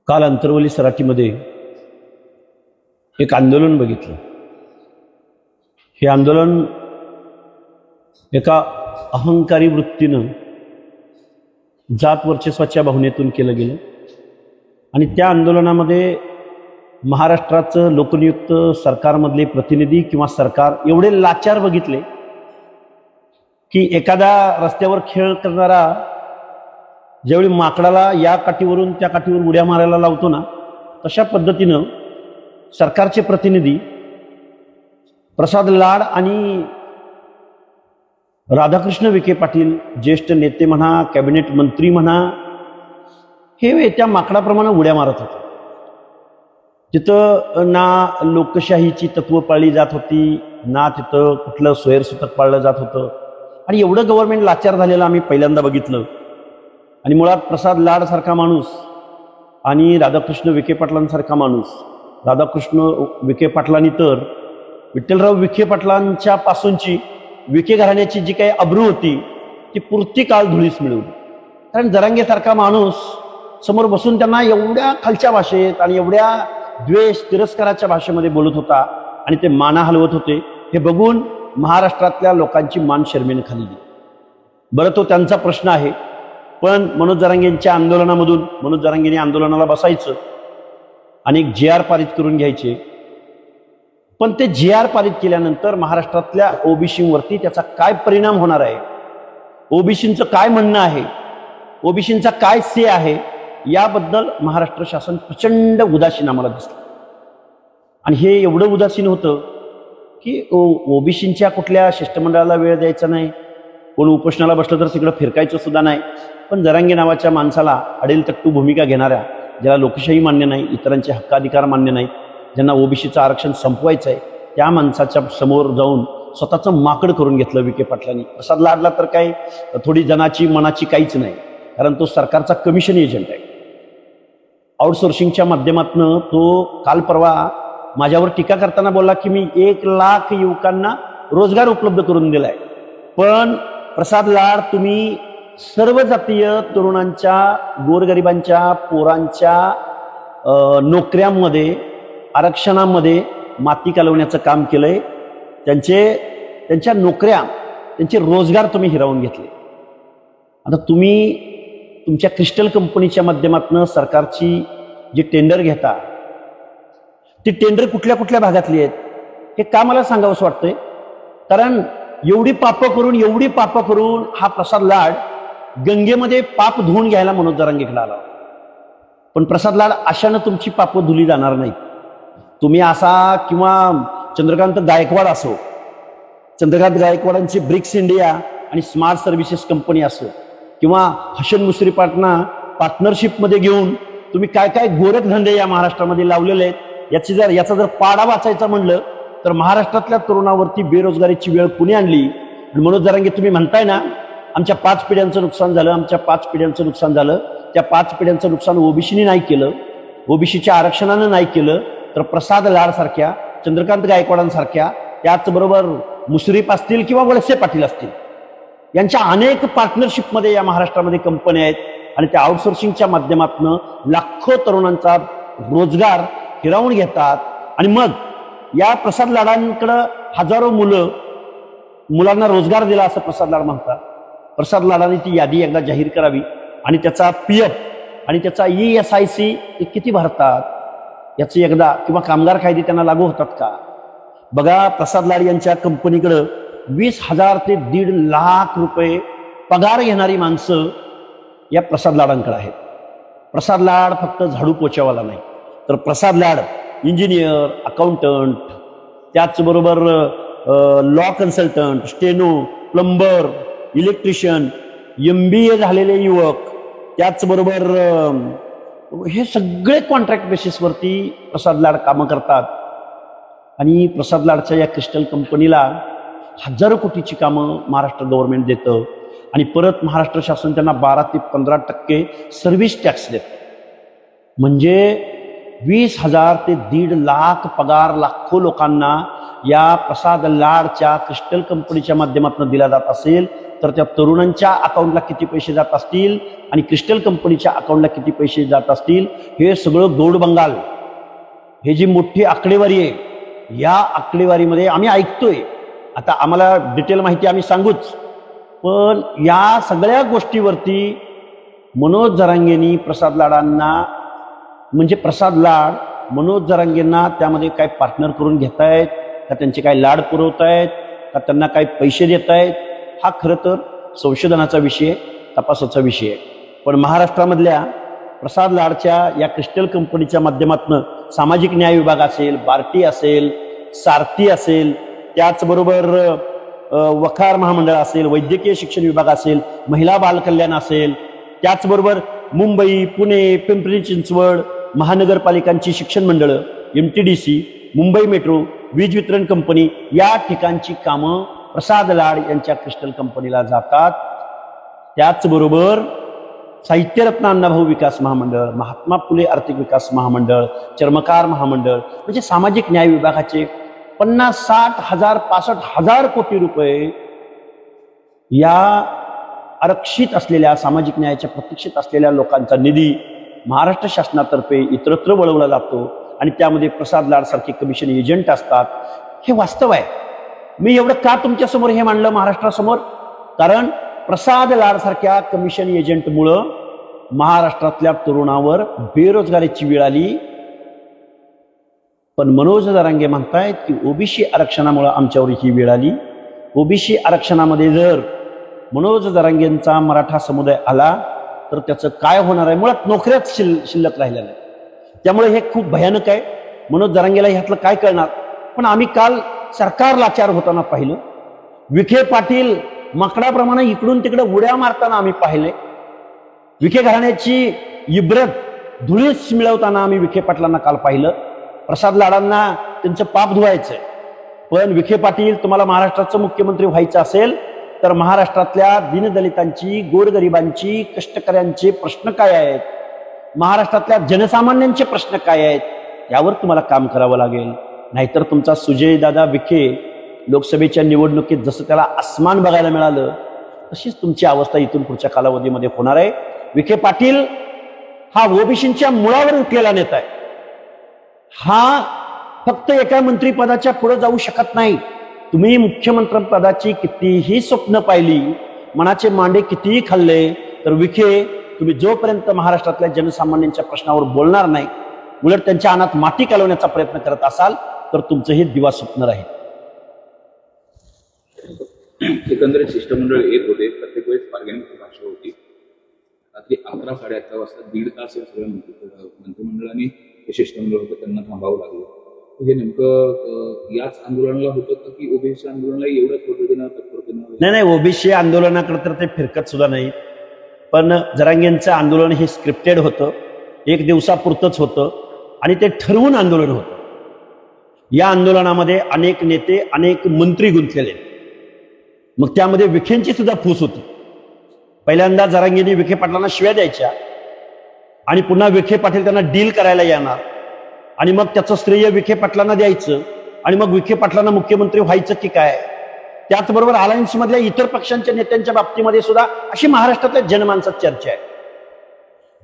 काल अंतरवली सराटीमध्ये एक आंदोलन बघितलं. हे आंदोलन एका अहंकारी वृत्तीनं जात वर्चस्वाच्या भावनेतून केलं गेलं आणि त्या आंदोलनामध्ये महाराष्ट्राचं लोकनियुक्त सरकारमधले प्रतिनिधी किंवा सरकार एवढे लाचार बघितले की एखादा रस्त्यावर खेळ करणारा ज्यावेळी माकडाला या काठीवरून त्या काठीवर उड्या मारायला लावतो ना, तशा पद्धतीनं सरकारचे प्रतिनिधी प्रसाद लाड आणि राधाकृष्ण विखे पाटील, ज्येष्ठ नेते म्हणा, कॅबिनेट मंत्री म्हणा, हे त्या माकडाप्रमाणे उड्या मारत होते. तिथं ना लोकशाहीची तत्व पाळली जात होती, ना तिथं कुठलं स्वैरसूतक पाळलं जात होतं. आणि एवढं गव्हर्नमेंट लाचार झालेलं आम्ही पहिल्यांदा बघितलं. आणि मुळात प्रसाद लाड सारखा माणूस आणि राधाकृष्ण विखे पाटलांसारखा माणूस, राधाकृष्ण विखे पाटलांनी तर विठ्ठलराव विखे पाटलांच्या पासूनची विखे घराण्याची जी काही अब्रू होती ती पुरती काळ धुळीस मिळवली. कारण जरांगेसारखा माणूस समोर बसून त्यांना एवढ्या खालच्या भाषेत आणि एवढ्या द्वेष तिरस्काराच्या भाषेमध्ये बोलत होता आणि ते माना हलवत होते, हे बघून महाराष्ट्रातल्या लोकांची मान शर्मेने खाली गेली. बरं, तो त्यांचा प्रश्न आहे, पण मनोज जरांगेंच्या आंदोलनामधून मनोज जरांगेंनी आंदोलनाला बसायचं आणि एक GR पारित करून घ्यायचे. पण ते GR पारित केल्यानंतर महाराष्ट्रातल्या ओबीसीवरती त्याचा काय परिणाम होणार आहे, ओबीसींचं काय म्हणणं आहे, ओबीसींचा काय से आहे, याबद्दल महाराष्ट्र शासन प्रचंड उदासीन आम्हाला दिसलं. आणि हे एवढं उदासीन होतं की ओबीसींच्या कुठल्या शिष्टमंडळाला वेळ द्यायचा नाही, कोण उपोषणाला बसलं तर तिकडं फिरकायचं सुद्धा नाही. पण जरांगे नावाच्या माणसाला अडेलतट्टू भूमिका घेणाऱ्या, ज्याला लोकशाही मान्य नाही, इतरांचे हक्काधिकार मान्य नाहीत, ज्यांना ओबीसीचं आरक्षण संपवायचं आहे, त्या माणसाच्या समोर जाऊन स्वतःचं माकड करून घेतलं विखे पाटलांनी. प्रसाद लाडला तर काय थोडी जनाची मनाची काहीच नाही, कारण तो सरकारचा कमिशन एजंट आहे. आउटसोर्सिंगच्या माध्यमातून तो काल परवा माझ्यावर टीका करताना बोलला की मी 1 लाख युवकांना रोजगार उपलब्ध करून दिलाय. पण प्रसाद लाड, तुम्ही सर्व जातीय तरुणांच्या, गोरगरिबांच्या पोरांच्या नोकऱ्यांमध्ये, आरक्षणामध्ये माती कालवण्याचं काम केलंय. त्यांच्या नोकऱ्या, त्यांचे रोजगार तुम्ही हिरावून घेतले. आता तुम्ही तुमच्या क्रिस्टल कंपनीच्या माध्यमातून सरकारची जी टेंडर घेता, ती टेंडर कुठल्या कुठल्या भागातली आहेत हे का मला सांगावंसं वाटतंय. कारण एवढी पापं करून हा प्रसाद लाड गंगेमध्ये पाप धुवून घ्यायला मनोज जरांगेकडे आला. पण प्रसाद लाड, अशानं तुमची पापं धुली जाणार नाहीत. तुम्ही असा किंवा चंद्रकांत गायकवाड असो, चंद्रकांत गायकवाडांची ब्रिक्स इंडिया आणि स्मार्ट सर्व्हिसेस कंपनी असो, किंवा हसन मुश्रीफांना पार्टनरशिपमध्ये घेऊन तुम्ही काय काय गोरखधंदे या महाराष्ट्रामध्ये लावलेले आहेत, याचा जर पाडा वाचायचा म्हणलं तर महाराष्ट्रातल्या तरुणावरती बेरोजगारीची वेळ कुणी आणली. आणि मनोज जरांगे, तुम्ही म्हणताय ना आमच्या 5 पिढ्यांचं नुकसान झालं, आमच्या 5 पिढ्यांचं नुकसान झालं. त्या 5 पिढ्यांचं नुकसान ओबीसीने नाही केलं, ओबीसीच्या आरक्षणानं नाही केलं, तर प्रसाद लाड सारख्या, चंद्रकांत गायकवाडांसारख्या, त्याचबरोबर मुश्रीफ असतील किंवा वळसे पाटील असतील, यांच्या अनेक पार्टनरशिपमध्ये या महाराष्ट्रामध्ये कंपन्या आहेत. आणि त्या आउटसोर्सिंगच्या माध्यमातून लाखो तरुणांचा रोजगार हिरावून घेतात. आणि मग या प्रसाद लाडांकडं हजारो मुलांना रोजगार दिला असं प्रसाद लाड म्हणतात. प्रसाद लाडांनी ती यादी एकदा जाहीर करावी आणि त्याचा PF आणि त्याचा ESIC ते किती भरतात याची एकदा, किंवा कामगार कायदे त्यांना लागू होतात का बघा. प्रसाद लाड यांच्या कंपनीकडं 20,000 ते 1.5 लाख रुपये पगार घेणारी माणसं या प्रसाद लाडांकडे आहेत. प्रसाद लाड फक्त झाडू पोछावाला नाही, तर प्रसाद लाड इंजिनियर, अकाउंटंट, त्याचबरोबर law consultant, steno, plumber, electrician, MBA झालेले युवक, त्याचबरोबर हे सगळे कॉन्ट्रॅक्ट बेसिसवरती प्रसाद लाड कामं करतात. आणि प्रसाद लाडच्या या क्रिस्टल कंपनीला हजारो कोटीची कामं महाराष्ट्र गव्हर्नमेंट देतं आणि परत महाराष्ट्र शासन त्यांना 12 ते 15% सर्व्हिस टॅक्स देतं. म्हणजे 20,000 ते 1.5 लाख पगार लाखो लोकांना या प्रसाद लाडच्या क्रिस्टल कंपनीच्या माध्यमातून दिला जात असेल, तर त्या तरुणांच्या अकाउंटला किती पैसे जात असतील आणि क्रिस्टल कंपनीच्या अकाउंटला किती पैसे जात असतील, हे सगळं गौड बंगाल, हे जी मोठी आकडेवारी आहे, या आकडेवारीमध्ये आम्ही ऐकतोय. आता आम्हाला डिटेल माहिती आम्ही सांगूच, पण या सगळ्या गोष्टीवरती मनोज जरांगेंनी प्रसाद लाडांना, म्हणजे प्रसाद लाड मनोज जरांगेंना त्यामध्ये काय पार्टनर करून घेतायत का, त्यांचे काय लाड पुरवतायत का, त्यांना काय पैसे देत आहेत, हा खरं तर संशोधनाचा विषय, तपासाचा विषय आहे. पण महाराष्ट्रामधल्या प्रसाद लाडच्या या क्रिस्टल कंपनीच्या माध्यमातून सामाजिक न्याय विभाग असेल, बार्टी असेल, सारथी असेल, त्याचबरोबर वखार महामंडळ असेल, वैद्यकीय शिक्षण विभाग असेल, महिला बाल कल्याण असेल, त्याचबरोबर मुंबई, पुणे, पिंपरी चिंचवड महानगरपालिकांची शिक्षण मंडळं, MTDC, मुंबई मेट्रो, वीज वितरण कंपनी, या ठिकाणची कामं प्रसाद लाड यांच्या क्रिस्टल कंपनीला जातात. त्याचबरोबर साहित्यरत्न अण्णाभाऊ विकास महामंडळ, महात्मा फुले आर्थिक विकास महामंडळ, चर्मकार महामंडळ, म्हणजे सामाजिक न्याय विभागाचे 50, 60, 1000, 65,000 कोटी रुपये या आरक्षित असलेल्या, सामाजिक न्यायाच्या प्रतीक्षित असलेल्या लोकांचा निधी महाराष्ट्र शासनातर्फे इतरत्र वळवला जातो आणि त्यामध्ये प्रसाद लाड सारखे कमिशन एजंट असतात. हे वास्तव आहे. मी एवढं का तुमच्या समोर हे मांडलं महाराष्ट्रासमोर? कारण प्रसाद लाड सारख्या कमिशन एजंटमुळं महाराष्ट्रातल्या तरुणावर बेरोजगारीची वेळ आली. पण मनोज जरांगे म्हणतायत की ओबीसी आरक्षणामुळे आमच्यावर ही वेळ आली. ओबीसी आरक्षणामध्ये जर मनोज जरांगेंचा मराठा समुदाय आला तर त्याचं काय होणार आहे? मुळात नोकऱ्याच शिल्लक राहिल्या नाही. त्यामुळे हे खूप भयानक आहे. मनोज जरांगेला ह्यातलं काय कळणार? पण आम्ही काल सरकार लाचार होताना पाहिलं. विखे पाटील माकडाप्रमाणे इकडून तिकडे उड्या मारताना आम्ही पाहिले. विखे घराण्याची इब्रत धुळीस मिळवताना आम्ही विखे पाटलांना काल पाहिलं. प्रसाद लाडांना त्यांचं पाप धुवायचंय. पण विखे पाटील, तुम्हाला महाराष्ट्राचं मुख्यमंत्री व्हायचं असेल तर महाराष्ट्रातल्या दीनदलितांची, गोरगरिबांची, कष्टकऱ्यांचे प्रश्न काय आहेत, महाराष्ट्रातल्या जनसामान्यांचे प्रश्न काय आहेत, यावर तुम्हाला काम करावं लागेल. नाहीतर तुमचा सुजयदादा विखे लोकसभेच्या निवडणुकीत जसं त्याला आसमान बघायला मिळालं तशीच तुमची अवस्था इथून पुढच्या कालावधीमध्ये होणार आहे. विखे पाटील हा ओबीसींच्या मुळावर उठलेला नेता आहे. हा फक्त एका मंत्रीपदाच्या पुढे जाऊ शकत नाही. तुम्ही मुख्यमंत्री पदाची कितीही स्वप्न पाहिली, मनाचे मांडे कितीही खाल्ले, तर विखे तुम्ही जोपर्यंत महाराष्ट्रातल्या जनसामान्यांच्या प्रश्नावर बोलणार नाही, उलट त्यांच्या अनात माती कालवण्याचा प्रयत्न करत असाल तर तुमचं हे दिवा स्वप्न राहील. एकंदरीत शिष्टमंडळ येत होते, प्रत्येक वेळेस बार्गेनिंगची भाषा होती. रात्री 11, 11:30 वाजता 1.5 तास या सगळ्या मंत्रिमंडळाने हे शिष्टमंडळ होतं त्यांना थांबावं लागलं. हे नेमकं याच आंदोलनाला होतं का की ओबीसी आंदोलनाला एवढ्याच पद्धतीनं तत्परतेनं? नाही, ओबीसी आंदोलनाकडे तर ते फिरकत सुद्धा नाही. पण जरांगेंचं आंदोलन हे स्क्रिप्टेड होतं, एक दिवसापुरतंच होतं आणि ते ठरवून आंदोलन होतं. या आंदोलनामध्ये अनेक नेते, अनेक मंत्री गुंतलेले. मग त्यामध्ये विखेंची सुद्धा फूस होती. पहिल्यांदा जरांगेंनी विखे पाटलांना शिव्या द्यायच्या आणि पुन्हा विखे पाटील त्यांना डील करायला येणार आणि मग त्याचं श्रेय विखे पाटलांना द्यायचं आणि मग विखे पाटलांना मुख्यमंत्री व्हायचं की काय. त्याचबरोबर अलायन्स मधल्या इतर पक्षांच्या नेत्यांच्या बाबतीमध्ये सुद्धा अशी महाराष्ट्रातल्या जनमानसात चर्चा आहे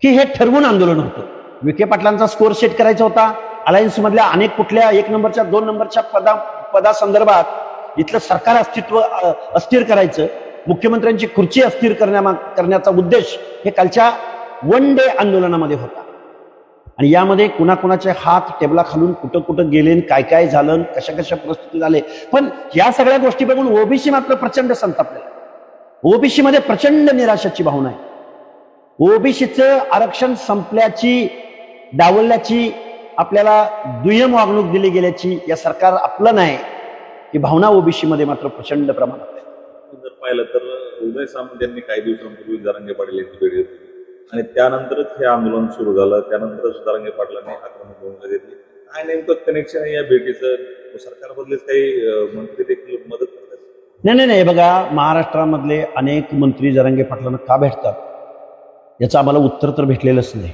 की हे ठरवून आंदोलन होतं. विखे पाटलांचा स्कोर सेट करायचा होता. अलायन्स मधल्या अनेक कुठल्या 1 नंबरच्या 2 नंबरच्या पदासंदर्भात इथलं सरकार अस्तित्व अस्थिर करायचं, मुख्यमंत्र्यांची खुर्ची अस्थिर करण्याचा उद्देश हे कालच्या 1 डे आंदोलनामध्ये होता. आणि यामध्ये कुणाकुणाचे हात टेबला खालून कुठं कुठं गेले, काय काय झालं, कशा कशा परिस्थिती झाले. पण या सगळ्या गोष्टी बघून ओबीसी मात्र प्रचंड संतापलेला. ओबीसी मध्ये प्रचंड निराशाची भावना आहे. ओबीसीचं आरक्षण संपल्याची, डावलल्याची, आपल्याला दुय्यम वागणूक दिली गेल्याची, या सरकार आपलं नाही ही भावना ओबीसी मध्ये मात्र प्रचंड प्रमाणात आहे. जर पाहिलं तर उदय सामंत यांनी काही दिवसांपूर्वी जरांगे पाटील यांची भेट घेतली आणि त्यानंतरच हे आंदोलन सुरू झालं. त्यानंतरच जरांगे पाटलांनी आक्रमक भूमिका घेतली. काय नेमकं कनेक्शन आहे या भेटीचं? सरकारमधलेच काही मंत्री देखील मदत करतात? नाही, बघा, महाराष्ट्रामधले अनेक मंत्री जरांगे पाटलांना का भेटतात याचं आम्हाला उत्तर तर भेटलेलंच नाही.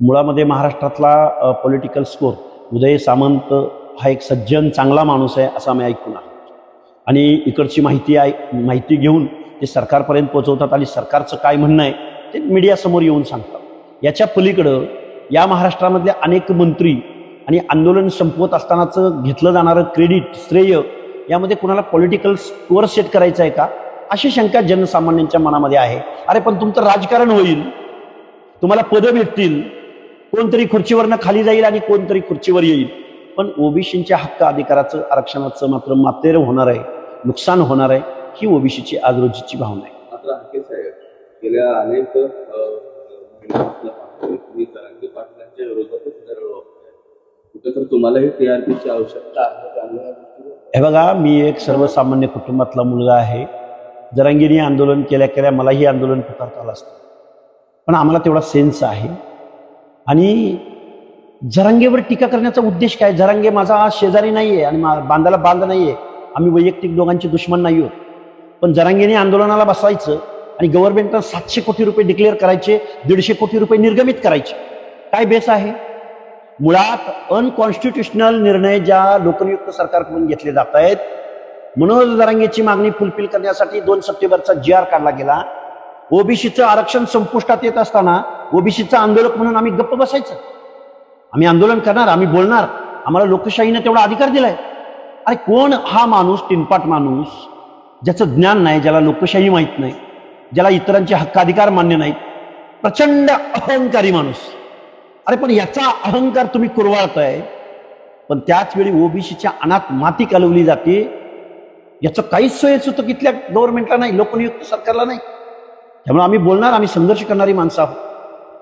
मुळामध्ये महाराष्ट्रातला पॉलिटिकल स्कोर, उदय सामंत हा एक सज्जन चांगला माणूस आहे असं आम्ही ऐकून आहोत आणि इकडची माहिती घेऊन ते सरकारपर्यंत पोहोचवतात आणि सरकारचं काय म्हणणं आहे ते मीडियासमोर येऊन सांगतात. याच्या पलीकडं या महाराष्ट्रामधल्या अनेक मंत्री आणि आंदोलन संपवत असतानाचं घेतलं जाणारं क्रेडिट, श्रेय, यामध्ये कुणाला पॉलिटिकल स्कोअर सेट करायचं आहे का, अशी शंका जनसामान्यांच्या मनामध्ये आहे. अरे पण तुमचं राजकारण होईल, तुम्हाला पदं भेटतील, कोणतरी खुर्चीवरनं खाली जाईल आणि कोणतरी खुर्चीवर येईल, पण ओबीसीच्या हक्क अधिकाराचं, आरक्षणाचं मात्र मातेर होणार आहे, नुकसान होणार आहे, ही ओबीसीची आज रोजीची भावना आहे. मात्र आणखी साहेब, गेल्या अनेक जरांगे पाटलांच्या विरोधातच दरड वापरते. कुठे तर तुम्हालाही टीआरपीची आवश्यकता आहे त्यामुळे हे बघा, मी एक सर्वसामान्य कुटुंबातला मुलगा आहे. जरांगीने आंदोलन केल्या केल्या मलाही आंदोलन पुकारता आलं असतं, पण आम्हाला तेवढा सेन्स आहे. आणि जरांगेवर टीका करण्याचा उद्देश काय? जरांगे माझा शेजारी नाहीये आणि बांधाला बांध नाहीये, आम्ही वैयक्तिक दोघांचे दुश्मन नाही आहोत. पण जरांगेने आंदोलनाला बसायचं आणि गव्हर्नमेंटला 700 कोटी रुपये डिक्लेअर करायचे, 150 कोटी रुपये निर्गमित करायचे. काय बेस आहे? मुळात अनकॉन्स्टिट्युशनल निर्णय ज्या लोकनियुक्त सरकारकडून घेतले जात आहेत, मनोज जरांगेची मागणी फुलफिल करण्यासाठी 2 सप्टेंबरचा GR काढला गेला. ओबीसीचं आरक्षण संपुष्टात येत असताना ओबीसीचा आंदोलक म्हणून आम्ही गप्प बसायचं? आम्ही आंदोलन करणार, आम्ही बोलणार, आम्हाला लोकशाहीने तेवढा अधिकार दिलाय. अरे कोण हा माणूस, टिनपाट माणूस, ज्याचं ज्ञान नाही, ज्याला लोकशाही माहीत नाही, ज्याला इतरांचे हक्क अधिकार मान्य नाहीत, प्रचंड अहंकारी माणूस. अरे पण याचा अहंकार तुम्ही कुरवाळताय, पण त्याच वेळी ओबीसीच्या अनात माती कालवली जाते. याचं काहीच सोयच होतं इथल्या गव्हर्नमेंटला नाही, लोकनियुक्त सरकारला नाही. त्यामुळे आम्ही बोलणार, आम्ही संघर्ष करणारी माणसं आहोत.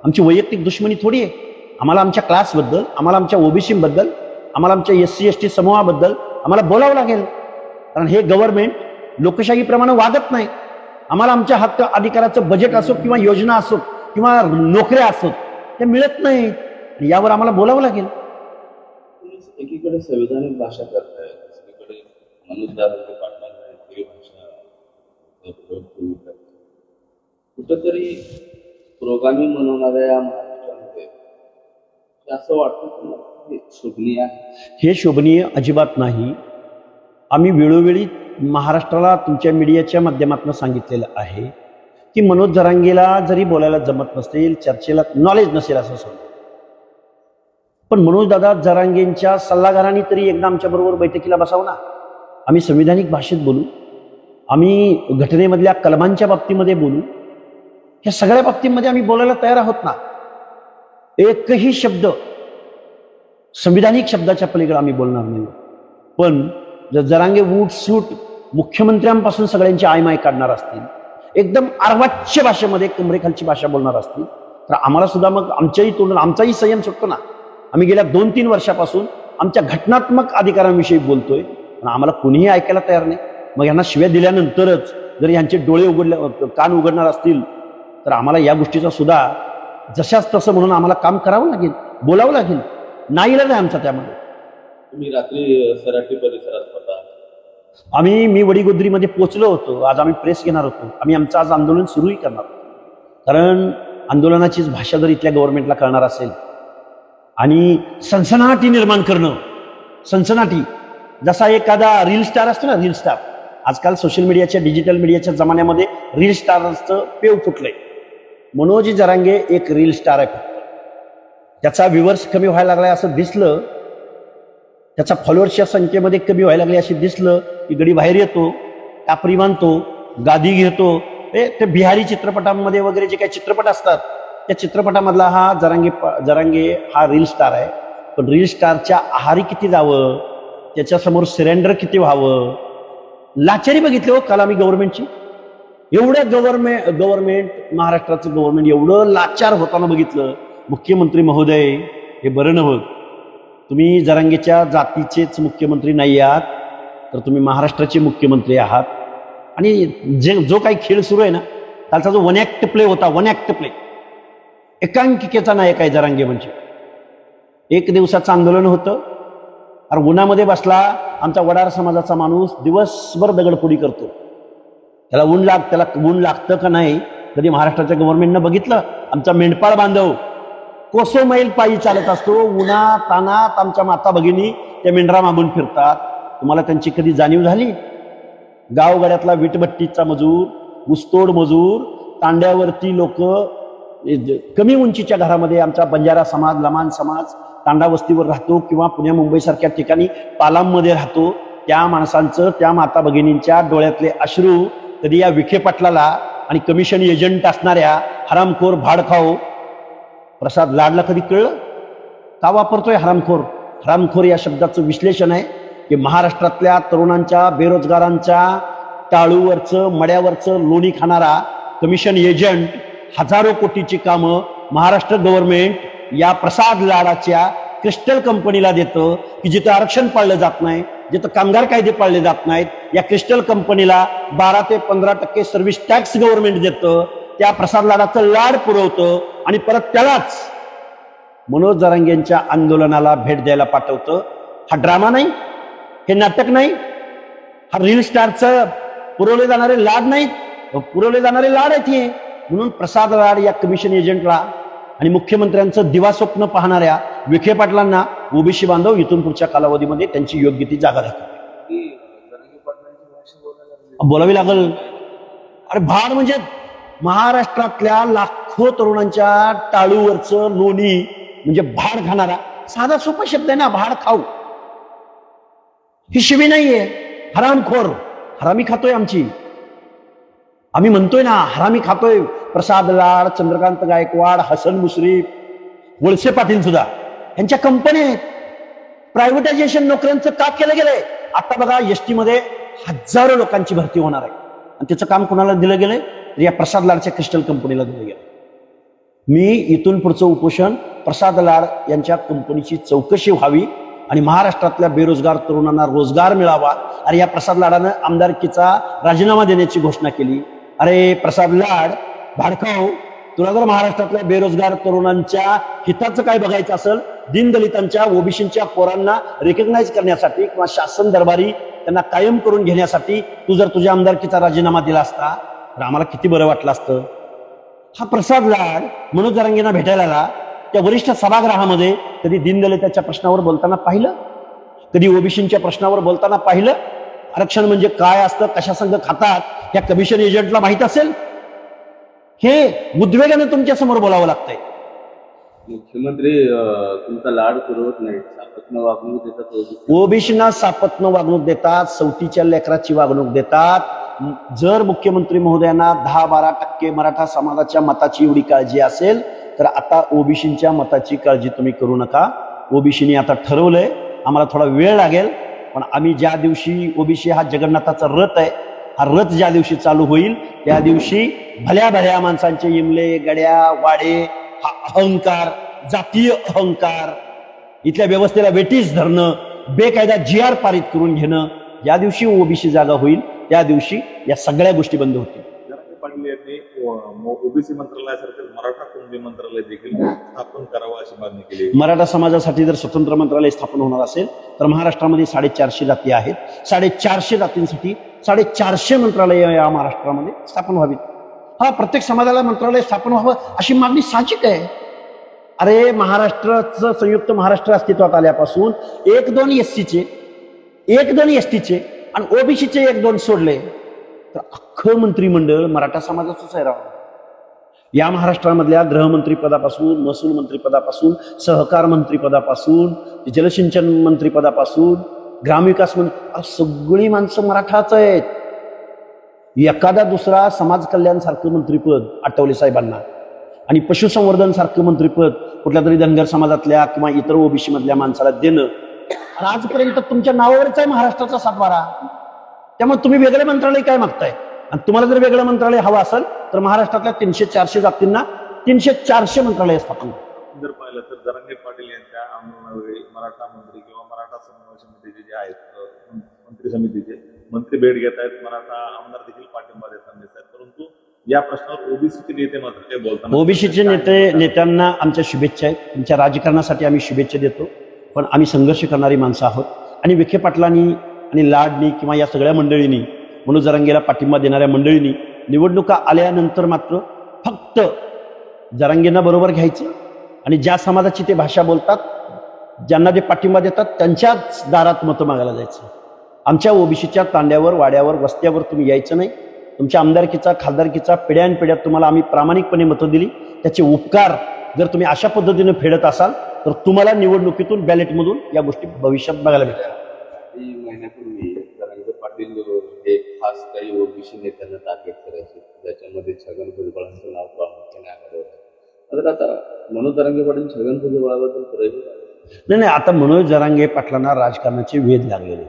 आमची वैयक्तिक दुश्मनी थोडी आहे. आम्हाला आमच्या क्लासबद्दल, आम्हाला आमच्या ओबीसीबद्दल, आम्हाला आमच्या SC ST समूहाबद्दल आम्हाला बोलावं लागेल, कारण हे गव्हर्नमेंट लोकशाहीप्रमाणे वागत नाही. आम्हाला आमच्या हक्क अधिकाराचं बजेट असो किंवा योजना असो किंवा नोकऱ्या असो, ते मिळत नाही. यावर आम्हाला बोलावं लागेल. एकीकडे संविधानिक भाषा करताय, दुसरीकडे मनोज जरांगे पाटलांना इतकी भाषा प्रयोग तुम्ही करताय. कुठंतरी पुरोगामी म्हणवणाऱ्या या महाराष्ट्रामध्ये असं वाटतं की हे शोभनीय आहे? हे शोभनीय अजिबात नाही. आम्ही वेळोवेळी महाराष्ट्राला तुमच्या मीडियाच्या माध्यमातून सांगितलेलं आहे की मनोज जरांगेला जरी बोलायला जमत नसेल, चर्चेला नॉलेज नसेल असं समजा, पण मनोज दादा जरांगेंच्या सल्लागारांनी तरी एकदा आमच्याबरोबर बैठकीला बसावं ना. आम्ही संविधानिक भाषेत बोलू, आम्ही घटनेमधल्या कलमांच्या बाबतीमध्ये बोलू, ह्या सगळ्या बाबतींमध्ये आम्ही बोलायला तयार आहोत ना. एकही शब्द संविधानिक शब्दाच्या पलीकडे आम्ही बोलणार नाही. पण जर जरांगे वूट सूट मुख्यमंत्र्यांपासून सगळ्यांची आयमाय काढणार असतील, एकदम अर्वाच्य भाषेमध्ये कमरेखालची भाषा बोलणार असतील, तर आम्हाला सुद्धा मग आमच्याही तोंडून आमचाही संयम सुटतो ना. आम्ही गेल्या 2-3 वर्षापासून आमच्या घटनात्मक अधिकारांविषयी बोलतोय, पण आम्हाला कोणीही ऐकायला तयार नाही. मग यांना शिव्या दिल्यानंतरच जर यांचे डोळे कान उघडणार असतील, तर आम्हाला या गोष्टीचा सुद्धा जशाच तसं म्हणून आम्हाला काम करावं लागेल, बोलावं लागेल. नाईलाज आहे आमचा त्यामध्ये. तुम्ही रात्री सराटी परिसरात होता. मी वडीगोद्रीमध्ये पोहोचलो होतो. आज आम्ही प्रेस घेणार होतो. आम्ही आमचं आज आंदोलन सुरूही करणार होतो, कारण आंदोलनाचीच भाषा जर इथल्या गव्हर्नमेंटला कळणार असेल आणि सनसनाटी निर्माण करणं, सनसनाटी, जसा एखादा रील स्टार असतो ना, रील स्टार, आजकाल सोशल मीडियाच्या, डिजिटल मीडियाच्या जमान्यामध्ये रील स्टारचं पेव फुटलंय. मनोज जरांगे एक रील स्टार आहे. फक्त त्याचा व्ह्यूअर्स कमी व्हायला लागलाय असं दिसलं, त्याचा फॉलोअर्सच्या संख्येमध्ये कमी व्हायला लागले असे दिसलं की गडी बाहेर येतो, कापरी बांधतो, गादी घेतो. ते बिहारी चित्रपटांमध्ये वगैरे जे काही चित्रपट असतात, त्या चित्रपटामधला हा जरांगे हा रील स्टार आहे. पण रील स्टारच्या आहारी किती जावं, त्याच्यासमोर सरेंडर किती व्हावं, लाचारी बघितली हो काल आम्ही गव्हर्नमेंटची. एवढं गव्हर्नमेंट महाराष्ट्राचं गव्हर्नमेंट एवढं लाचार होताना बघितलं. मुख्यमंत्री महोदय, हे बरं नव्हतं. तुम्ही जरांगेच्या जातीचेच मुख्यमंत्री नाही आहात, तर तुम्ही महाराष्ट्राचे मुख्यमंत्री आहात. आणि जो काही खेळ सुरू आहे ना, कालचा जो 1 ॲक्ट प्ले होता, 1 ॲक्ट प्ले, एकांकिकेचा नायक आहे जरांगे. म्हणजे 1 दिवसाचं आंदोलन होतं, अरे उन्हामध्ये बसला आमचा वडार समाजाचा माणूस, दिवसभर दगडफोडी करतो. त्याला ऊन लागतं का नाही कधी महाराष्ट्राच्या गव्हर्नमेंटनं बघितलं? आमचा मेंढपाळ बांधव कोसो मैल पायी चालत असतो, उन्हा तानात आमच्या माता भगिनी त्या मेंढरा मागून फिरतात. तुम्हाला त्यांची कधी जाणीव झाली? गावगाड्यातला वीटभट्टीचा मजूर ऊसतोड मजूर, तांड्यावरती लोक, कमी उंचीच्या घरामध्ये आमचा बंजारा समाज, लमाण समाज तांडा वस्तीवर राहतो किंवा पुण्या मुंबईसारख्या ठिकाणी पालाममध्ये राहतो, त्या माणसांचं, त्या माता भगिनींच्या डोळ्यातले अश्रू कधी या विखे पाटलाला आणि कमिशन एजंट असणाऱ्या हरामखोर भाडखाओ प्रसाद लाडला कधी कळलं? का वापरतोय हरामखोर? हरामखोर या शब्दाचं विश्लेषण आहे की महाराष्ट्रातल्या तरुणांच्या, बेरोजगारांच्या टाळूवरचं, मड्यावरचं लोणी खाणारा कमिशन एजंट हजारो कोटीची कामं महाराष्ट्र गव्हर्नमेंट या प्रसाद लाडाच्या क्रिस्टल कंपनीला देतं की जिथं आरक्षण पाळलं जात नाही, जिथं कामगार कायदे पाळले जात नाहीत, या क्रिस्टल कंपनीला 12 ते 15% सर्व्हिस टॅक्स गव्हर्नमेंट देतं, त्या प्रसाद लाडाचं लाड पुरवतं आणि परत त्यालाच मनोज जरांगेंच्या आंदोलनाला भेट द्यायला पाठवतं. हा ड्रामा नाही, हे नाटक नाही, हा रील स्टारचं पुरवले जाणारे लाड नाहीत, पुरवले जाणारे लाड आहेत हे. म्हणून प्रसाद लाड या कमिशन एजंटला आणि मुख्यमंत्र्यांचं दिवास्वप्न पाहणाऱ्या विखे पाटलांना ओबीसी बांधव इथून पुढच्या कालावधीमध्ये त्यांची योग्य ती जागा दाखवते, बोलावी लागल. अरे भाड म्हणजे महाराष्ट्रातल्या लाखो तरुणांच्या टाळूवरचं लोणी म्हणजे भाड खाणारा, साधा सोपा शब्द आहे ना, भाड खाऊ. ही शिवी नाहीये, हरामखोर, हरामी खातोय आमची. आम्ही म्हणतोय ना हरामी खातोय. प्रसाद लाड, चंद्रकांत गायकवाड, हसन मुश्रीफ, वळसे पाटील सुद्धा यांच्या कंपन्या आहेत. प्रायव्हेटायझेशन नोकऱ्यांचं का केलं गेलंय? आता बघा एसटी मध्ये हजारो लोकांची भरती होणार आहे आणि त्याचं काम कोणाला दिलं गेलंय? तर या प्रसाद लाडच्या क्रिस्टल कंपनीला दिलं गेलं. मी इथून पुढचं उपोषण प्रसाद लाड यांच्या कंपनीची चौकशी व्हावी आणि महाराष्ट्रातल्या बेरोजगार तरुणांना रोजगार मिळावा. अरे या प्रसाद लाडानं आमदारकीचा राजीनामा देण्याची घोषणा केली. अरे प्रसाद लाड भाडखाऊ, तुला जर महाराष्ट्रातल्या बेरोजगार तरुणांच्या हिताचं काय बघायचं असेल, दीनदलितांच्या, ओबीसींच्या पोरांना रिकग्नाइज करण्यासाठी किंवा शासन दरबारी त्यांना कायम करून घेण्यासाठी तू जर तुझ्या आमदारकीचा राजीनामा दिला असता तर आम्हाला किती बरं वाटलं असतं. हा प्रसाद लाड मनोज जरांगेंना भेटायला आला, त्या वरिष्ठ सभागृहामध्ये कधी दीनदलिताच्या प्रश्नावर बोलताना पाहिलं? कधी ओबीसींच्या प्रश्नावर बोलताना पाहिलं? आरक्षण म्हणजे काय असतं, कशासंग खातात या कमिशन एजंटला माहित असेल? हे उद्वेगाने तुमच्या समोर बोलावं लागतंय. मुख्यमंत्री तुमचा लाड पुरवत नाही, सापत्न वागणूक देतात, ओबीसींना सापत्न वागणूक देतात, सवतीच्या लेकराची वागणूक देतात. जर मुख्यमंत्री महोदयांना 10-12% मराठा समाजाच्या मताची एवढी काळजी असेल तर आता ओबीसींच्या मताची काळजी तुम्ही करू नका. ओबीसींनी आता ठरवलंय, आम्हाला थोडा वेळ लागेल, पण आम्ही ज्या दिवशी, ओबीसी हा जगन्नाथाचा रथ आहे, हा रथ ज्या दिवशी चालू होईल त्या दिवशी भल्या भल्या माणसांचे इमले, गड्या, वाडे, हा अहंकार, जातीय अहंकार, इथल्या व्यवस्थेला वेटीस धरणं, बेकायदा GR पारित करून घेणं, ज्या दिवशी ओबीसी जागा होईल त्या दिवशी या सगळ्या गोष्टी बंद होतील. जरांगे पाटील यांनी ओबीसी मंत्रालयासारखं मराठा कुणबी मंत्रालय देखील स्थापन करावं अशी मागणी केली. मराठा समाजासाठी जर स्वतंत्र मंत्रालय स्थापन होणार असेल तर महाराष्ट्रामध्ये 450 जाती आहेत. 450 जातींसाठी 450 मंत्रालय या महाराष्ट्रामध्ये स्थापन व्हावीत. हा, प्रत्येक समाजाला मंत्रालय स्थापन व्हावं अशी मागणी साहजिक आहे. अरे महाराष्ट्राचं, संयुक्त महाराष्ट्र अस्तित्वात आल्यापासून 1-2 एससीचे, 1-2 एसटीचे आणि ओबीसीचे 1-2 सोडले तर अख्खं मंत्रिमंडळ मराठा समाजाचंच आहे राव. या महाराष्ट्रामधल्या गृहमंत्रीपदापासून, महसूल मंत्रिपदापासून, सहकार मंत्रिपदापासून, जलसिंचन मंत्रिपदापासून, ग्रामविकास मंत्री, सगळी माणसं मराठाच आहेत. एखादा दुसरा समाज कल्याण सारखं मंत्रिपद आठवले साहेबांना आणि पशुसंवर्धन सारखं मंत्रिपद कुठल्या तरी धनगर समाजातल्या किंवा इतर ओबीसी मधल्या माणसाला देणं, आजपर्यंत तुमच्या नावावरच आहे महाराष्ट्राचा 7-12. त्यामुळे तुम्ही वेगळे मंत्रालय काय मागताय? आणि तुम्हाला जर वेगळं मंत्रालय हवं असेल तर महाराष्ट्रातल्या 300-400 जातींना 300-400 मंत्रालय स्थापन. जर पाहिलं तर जरांगे पाटील यांच्या आंदोलनावेळी मराठा मंत्री किंवा मराठा समन्वय समितीचे जे आहेत मंत्री समितीचे मंत्री भेट घेत आहेत, मराठा आमदार देखील पाठिंबा देताना दिसत आहेत, परंतु या प्रश्नावर ओबीसीचे नेते मात्र काही बोलताना, ओबीसीचे नेत्यांना आमच्या शुभेच्छा आहेत. तुमच्या राजकारणासाठी आम्ही शुभेच्छा देतो, पण आम्ही संघर्ष करणारी माणसं आहोत. आणि विखे पाटलांनी आणि लाडनी किंवा या सगळ्या मंडळींनी, मनोज जरांगेला पाठिंबा देणाऱ्या मंडळींनी निवडणुका आल्यानंतर मात्र फक्त जरांगेंना बरोबर घ्यायचं आणि ज्या समाजाची ते भाषा बोलतात, ज्यांना ते पाठिंबा देतात त्यांच्याच दारात मतं मागायला जायचं. आमच्या ओबीसीच्या तांड्यावर, वाड्यावर, वस्त्यावर तुम्ही यायचं नाही. तुमच्या आमदारकीचा खासदारकीचा पिढ्यानपिढ्यात तुम्हाला आम्ही प्रामाणिकपणे मतं दिली, त्याचे उपकार जर तुम्ही अशा पद्धतीने फेडत असाल तर तुम्हाला निवडणुकीतून बॅलेटमधून या गोष्टी भविष्यात बघायला भेटतील. काही महिन्यापूर्वी जरांगे पाटील हे खास काही ओबीसी नेत्यांना टार्गेट करायचे, ज्याच्यामध्ये छगन भुजबळांचं नाव प्रामुख्याने आघाडीवर आहे. तर आता मनोज जरांगे पाटील छगन भुजबळाबद्दल नाही, आता मनोज जरांगे पाटलांना राजकारणाचे वेध लागलेले.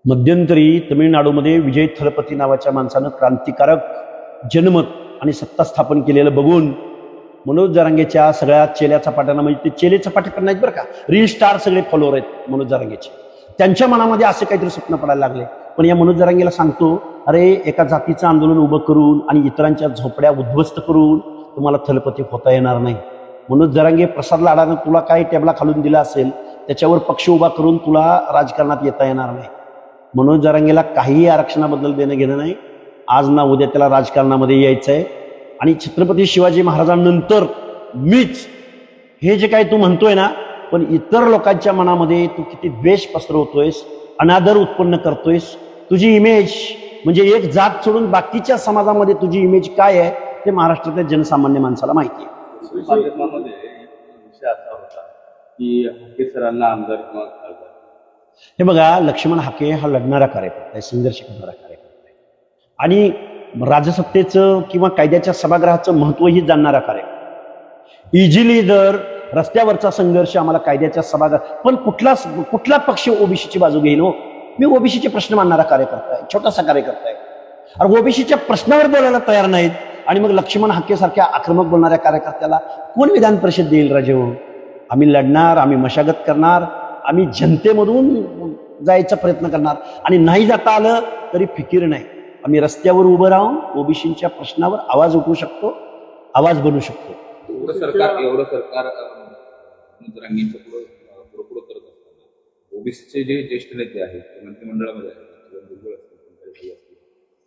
मध्यंतरी तमिळनाडूमध्ये विजय थलपती नावाच्या माणसानं क्रांतिकारक जनमत आणि सत्ता स्थापन केलेलं बघून मनोज जरांगेच्या सगळ्या चेल्या चपाट्यांना, म्हणजे ते चेले चपाटे पण नाहीत बरं का, रील स्टार सगळे फॉलोअर आहेत मनोज जरांगेचे, त्यांच्या मनामध्ये असे काहीतरी स्वप्न पडायला लागले. पण या मनोज जरांगेला सांगतो, अरे एका जातीचं आंदोलन उभं करून आणि इतरांच्या झोपड्या उद्ध्वस्त करून तुम्हाला थलपती होता येणार नाही. मनोज जरांगे प्रसाद लाडानं तुला काय टेबला खालून दिला असेल त्याच्यावर पक्ष उभा करून तुला राजकारणात येता येणार नाही. मनोज जरांगेला काहीही आरक्षणाबद्दल देणं घेणं नाही. आज ना उद्या त्याला राजकारणामध्ये यायचं आहे आणि छत्रपती शिवाजी महाराजांनंतर मीच, हे जे काही तू म्हणतोय ना, पण इतर लोकांच्या मनामध्ये तू किती द्वेष पसरवतोयस, अनादर उत्पन्न करतोयस. तुझी इमेज म्हणजे एक जात सोडून बाकीच्या समाजामध्ये तुझी इमेज काय आहे ते महाराष्ट्रातल्या जनसामान्य माणसाला माहिती आहे. माध्यमामध्ये विषय असा होता की हाके सरांना आमदार किंवा खासदार. हे बघा, लक्ष्मण हाके हा लढणारा कार्यकर्ता आहे, संघर्ष करणारा कार्यकर्ता आहे आणि राजसत्तेचं किंवा कायद्याच्या सभागृहाचं महत्वही जाणणारा कार्यकर्ता. इझिली जर रस्त्यावरचा संघर्ष आम्हाला कायद्याच्या सभागृह, पण कुठला पक्ष ओबीसीची बाजू घेईल हो? मी ओबीसीचे प्रश्न मांडणारा कार्यकर्ता आहे, छोटासा कार्यकर्ता आहे. आणि ओबीसीच्या प्रश्नावर बोलायला तयार नाहीत आणि मग लक्ष्मण हाके सारख्या आक्रमक बोलणाऱ्या कार्यकर्त्याला कोण विधान परिषद देईल राजे हो? आम्ही लढणार, आम्ही मशागत करणार, आम्ही जनतेमधून जायचा प्रयत्न करणार आणि नाही जाता आलं तरी फिकीर नाही. आम्ही रस्त्यावर उभं राहून ओबीसीच्या प्रश्नावर आवाज उठवू शकतो, आवाज बनवू शकतो. एवढं सरकार जरांगेंच्या पुढं करत असताना ओबीसीचे जे ज्येष्ठ नेते आहेत ते मंत्रिमंडळामध्ये आहेत, भुजबळ असतील,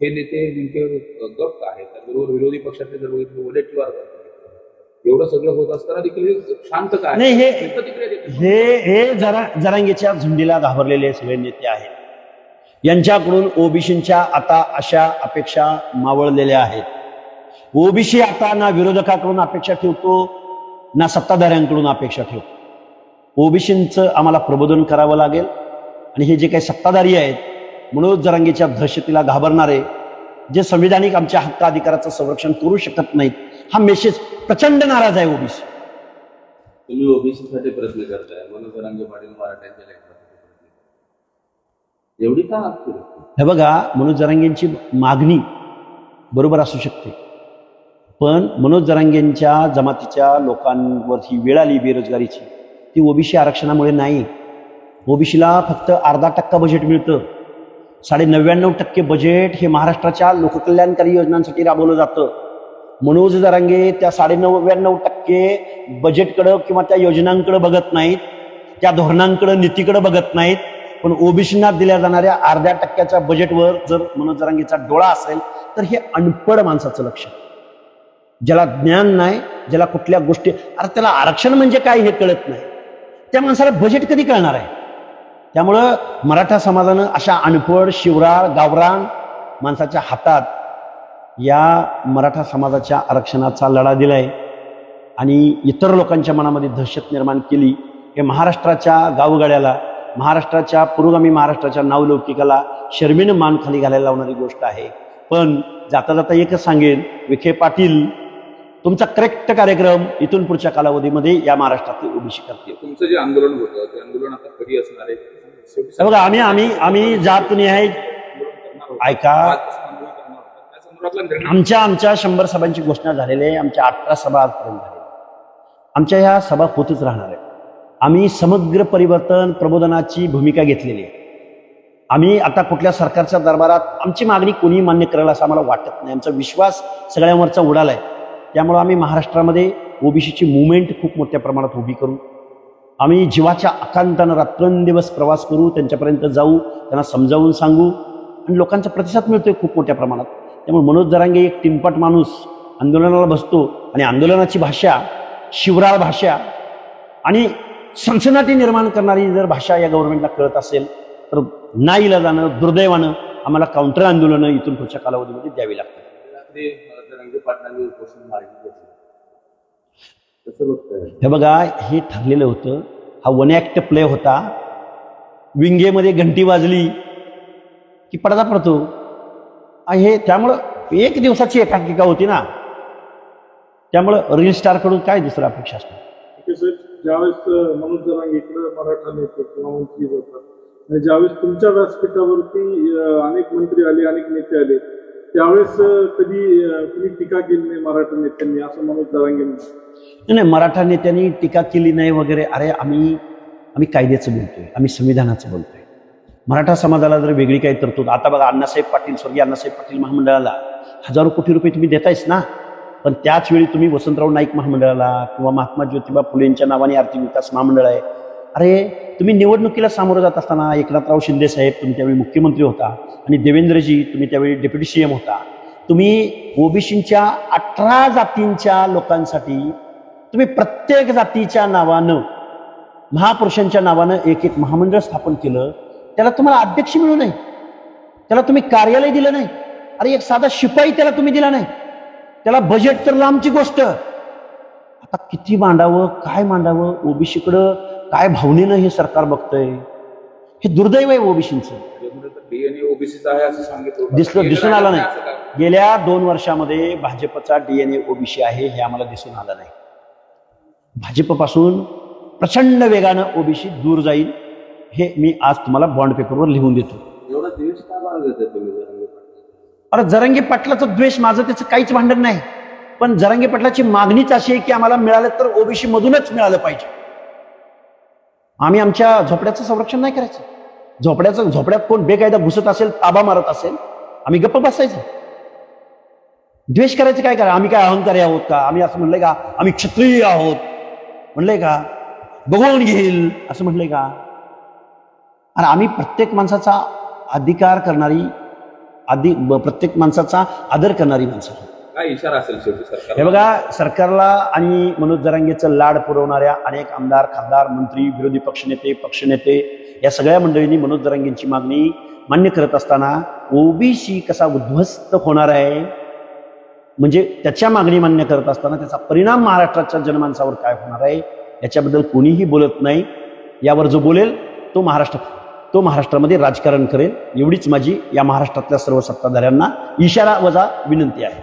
हे नेते नेमके गप्प आहेत. त्याबरोबर विरोधी पक्षातले जर बघितलं वडेट्टी वार करतात. एवढं सगळं होत असताना देखील शांत काय नाही, हे जरांगेच्या झुंडीला घाबरलेले सगळे नेते आहेत. यांच्याकडून ओबीसींच्या आता अशा अपेक्षा मावळलेल्या आहेत. ओबीसी आता ना विरोधकाकडून अपेक्षा ठेवतो ना सत्ताधाऱ्यांकडून अपेक्षा ठेवतो. ओबीसींचं आम्हाला प्रबोधन करावं लागेल आणि हे जे काही सत्ताधारी आहेत मनोज जरांगेच्या दहशतीला घाबरणारे, जे संविधानिक आमच्या हक्क अधिकाराचं संरक्षण करू शकत नाहीत, हा मेसेज प्रचंड नाराज आहे ओबीसी. तुम्ही ओबीसीसाठी प्रयत्न करताय, मनोज जरांगे पाटील मराठ्यांच्या लेकरासाठी प्रयत्न करताय, एवढी का आग केली? हे बघा, मनोज जरांगेंची मागणी बरोबर असू शकते, पण मनोज जरांगेंच्या जमातीच्या लोकांवर ही वेळ आली बेरोजगारीची, ती ओबीसी आरक्षणामुळे नाही. ओबीसीला फक्त 0.5% बजेट मिळतं. 99.5% बजेट हे महाराष्ट्राच्या लोककल्याणकारी योजनांसाठी राबवलं जातं. मनोज जरांगे त्या 99.5% बजेटकडं किंवा त्या योजनांकडे बघत नाहीत, त्या धोरणांकडे, नीतीकडे बघत नाहीत. पण ओबीसींना दिल्या जाणाऱ्या 0.5% बजेटवर जर मनोज जरांगेचा डोळा असेल तर हे अनपढ माणसाचं लक्ष, ज्याला ज्ञान नाही, ज्याला कुठल्या गोष्टी, अरे त्याला आरक्षण म्हणजे काय हे कळत नाही, त्या माणसाला बजेट कधी कळणार आहे? त्यामुळं मराठा समाजानं अशा अनपढ, शिवराळ, गावरान माणसाच्या हातात या मराठा समाजाच्या आरक्षणाचा लढा दिलाय आणि इतर लोकांच्या मनामध्ये दहशत निर्माण केली. हे महाराष्ट्राच्या गावगाड्याला, महाराष्ट्राच्या पुरोगामी महाराष्ट्राच्या नावलौकिकाला शर्मीनं मान खाली घालायला लावणारी गोष्ट आहे. पण जाता जाता एकच सांगेन, विखे पाटील तुमचा करेक्ट कार्यक्रम इथून पुढच्या कालावधीमध्ये या महाराष्ट्रातले ओबीसी करतील. तुमचं जे आंदोलन होतं ते आंदोलन आता कधी असणार आहे? बघा, आम्ही जात न्याय ऐका, आमच्या 100 सभांची घोषणा झालेली आहे. आमच्या 18 सभा आजपर्यंत झालेल्या. आमच्या ह्या सभा होतच राहणार आहे. आम्ही समग्र परिवर्तन प्रबोधनाची भूमिका घेतलेली आहे. आम्ही आता कुठल्या सरकारच्या दरबारात आमची मागणी कोणी मान्य करेल असं आम्हाला वाटत नाही. आमचा विश्वास सगळ्यांवरचा उडाला आहे. त्यामुळे आम्ही महाराष्ट्रामध्ये ओबीसीची मुवमेंट खूप मोठ्या प्रमाणात उभी करू. आम्ही जीवाच्या आकांतानं रात्रंदिवस प्रवास करू, त्यांच्यापर्यंत जाऊ, त्यांना समजावून सांगू आणि लोकांचा प्रतिसाद मिळतोय खूप मोठ्या प्रमाणात. त्यामुळे मनोज जरांगे एक टिंपट माणूस आंदोलनाला बसतो आणि आंदोलनाची भाषा, शिवराळ भाषा आणि सनसनाटी निर्माण करणारी जर भाषा या गव्हर्नमेंटला कळत असेल तर नाईलाजानं, दुर्दैवानं आम्हाला काउंटर आंदोलनं इथून पुढच्या कालावधीमध्ये द्यावी लागतात. रात्री जरांगे पाटलांनी उपोषण मागे घेतलं, कसं बघताय? हे बघा, हे ठरलेलं होतं. हा वन ॲक्ट प्ले होता. विंगेमध्ये घंटी वाजली की पडदा पडतो. हे त्यामुळं एक दिवसाची एकांकिका होती ना, त्यामुळं रील स्टारकडून काय दुसरं अपेक्षा असणार. ज्यावेळेस मनोज जरांगेकडे मराठा नेते किंवा मंत्री होतात आणि ज्यावेळेस तुमच्या व्यासपीठावरती अनेक मंत्री आले, अनेक नेते आले, त्यावेळेस कधी कुणी टीका केली नाही मराठा नेत्यांनी, असं मनोज जरांगे म्हणतात. नाही, मराठा नेत्यांनी टीका केली नाही वगैरे. अरे आम्ही कायद्याचं बोलतोय, आम्ही संविधानाचं बोलतोय. मराठा समाजाला जर वेगळी काही तरतूद, आता बघा अण्णासाहेब पाटील, स्वर्गीय अण्णासाहेब पाटील महामंडळाला हजारो कोटी रुपये तुम्ही देतायच ना, पण त्याच वेळी तुम्ही वसंतराव नाईक महामंडळाला किंवा महात्मा ज्योतिबा फुलेंच्या नावाने आर्थिक विकास महामंडळ आहे. अरे तुम्ही निवडणुकीला सामोरं जात असताना एकनाथराव शिंदे साहेब तुम्ही त्यावेळी मुख्यमंत्री होता आणि देवेंद्रजी तुम्ही त्यावेळी डेप्युटी CM होता. तुम्ही ओबीसींच्या 18 जातींच्या लोकांसाठी तुम्ही प्रत्येक जातीच्या नावानं, महापुरुषांच्या नावानं एक एक महामंडळ स्थापन केलं. त्याला तुम्हाला अध्यक्ष मिळू नये, त्याला तुम्ही कार्यालय दिलं नाही. अरे एक साधा शिपाई त्याला तुम्ही दिला नाही. त्याला बजेट तर लांबची गोष्ट. आता किती मांडावं, काय मांडावं, ओबीसीकडं काय भावनेनं हे सरकार बघतंय. हे दुर्दैव आहे ओबीसींचं. DNA ओबीसीचा आहे असं सांगितलं, दिसून आलं नाही. गेल्या 2 वर्षामध्ये भाजपचा DNA ओबीसी आहे हे आम्हाला दिसून आलं नाही. भाजपपासून प्रचंड वेगानं ओबीसी दूर जाईल हे मी आज तुम्हाला बॉन्ड पेपरवर लिहून देतो. एवढा द्वेष का बाळगत आहे तुम्ही जरांगे पाटील? अरे जरांगे पाटलाचा द्वेष, माझं त्याचं काहीच भांडण नाही, पण जरांगे पाटलाची मागणीच अशी आहे की आम्हाला मिळालं तर ओबीसी मधूनच मिळालं पाहिजे. आम्ही आमच्या झोपड्याचं संरक्षण नाही करायचं. झोपड्यात कोण बेकायदा घुसत असेल, ताबा मारत असेल, आम्ही गप्प बसायचं. द्वेष करायचं काय करा? आम्ही काय अहंकारी आहोत का? आम्ही असं म्हणलंय का आम्ही क्षत्रिय आहोत? म्हणलंय का बघून घेईल असं म्हणलंय का? आणि आम्ही प्रत्येक माणसाचा अधिकार करणारी, प्रत्येक माणसाचा आदर करणारी माणसं. काय इशारा असेल शेवटी सरकार? हे बघा, सरकारला आणि मनोज जरांगेचं लाड पुरवणाऱ्या अनेक आमदार, खासदार, मंत्री, विरोधी पक्षनेते या सगळ्या मंडळींनी मनोज जरांगेंची मागणी मान्य करत असताना ओबीसी कसा उद्ध्वस्त होणार आहे, म्हणजे त्याच्या मागणी मान्य करत असताना त्याचा परिणाम महाराष्ट्राच्या जनमानसावर काय होणार आहे याच्याबद्दल कोणीही बोलत नाही. यावर जो बोलेल तो महाराष्ट्रामध्ये राजकारण करेल, एवढीच माझी या महाराष्ट्रातल्या सर्व सत्ताधाऱ्यांना इशारा वजा विनंती आहे.